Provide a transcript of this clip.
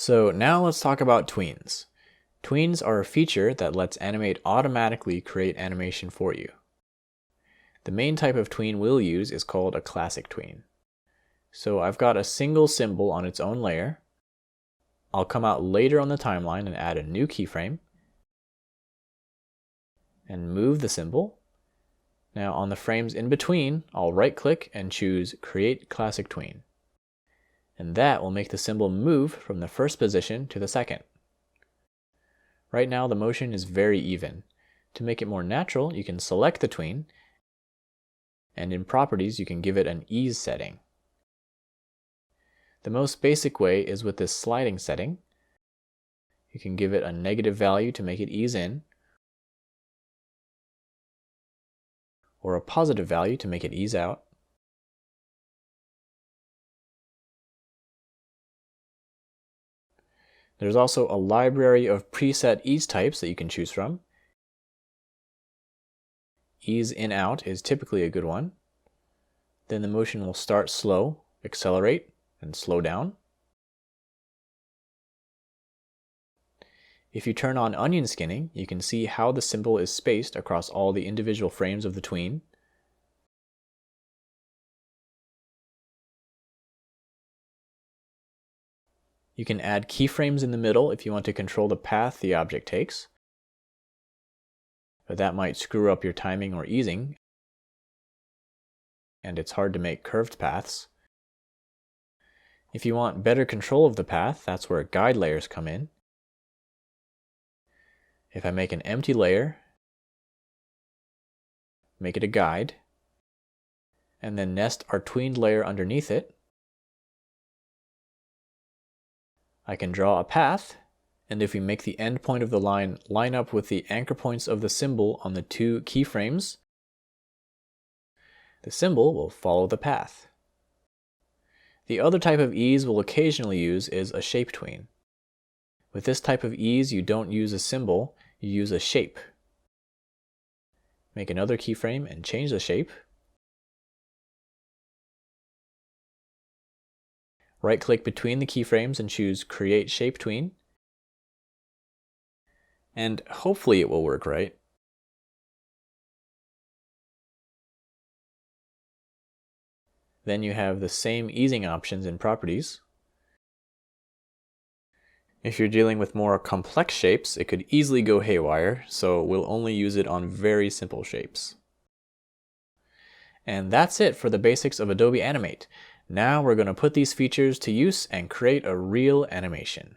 So now let's talk about tweens. Tweens are a feature that lets Animate automatically create animation for you. The main type of tween we'll use is called a classic tween. So I've got a single symbol on its own layer. I'll come out later on the timeline and add a new keyframe and move the symbol. Now on the frames in between, I'll right click and choose Create Classic Tween. And that will make the symbol move from the first position to the second. Right now the motion is very even. To make it more natural, you can select the tween, and in Properties you can give it an ease setting. The most basic way is with this sliding setting. You can give it a negative value to make it ease in, or a positive value to make it ease out. There's also a library of preset ease types that you can choose from. Ease in out is typically a good one. Then the motion will start slow, accelerate, and slow down. If you turn on onion skinning, you can see how the symbol is spaced across all the individual frames of the tween. You can add keyframes in the middle if you want to control the path the object takes, but that might screw up your timing or easing, and it's hard to make curved paths. If you want better control of the path, that's where guide layers come in. If I make an empty layer, make it a guide, and then nest our tweened layer underneath it, I can draw a path, and if we make the end point of the line line up with the anchor points of the symbol on the two keyframes, the symbol will follow the path. The other type of ease we'll occasionally use is a shape tween. With this type of ease, you don't use a symbol, you use a shape. Make another keyframe and change the shape. Right-click between the keyframes and choose Create Shape Tween. And hopefully it will work right. Then you have the same easing options in Properties. If you're dealing with more complex shapes, it could easily go haywire, so we'll only use it on very simple shapes. And that's it for the basics of Adobe Animate. Now we're going to put these features to use and create a real animation.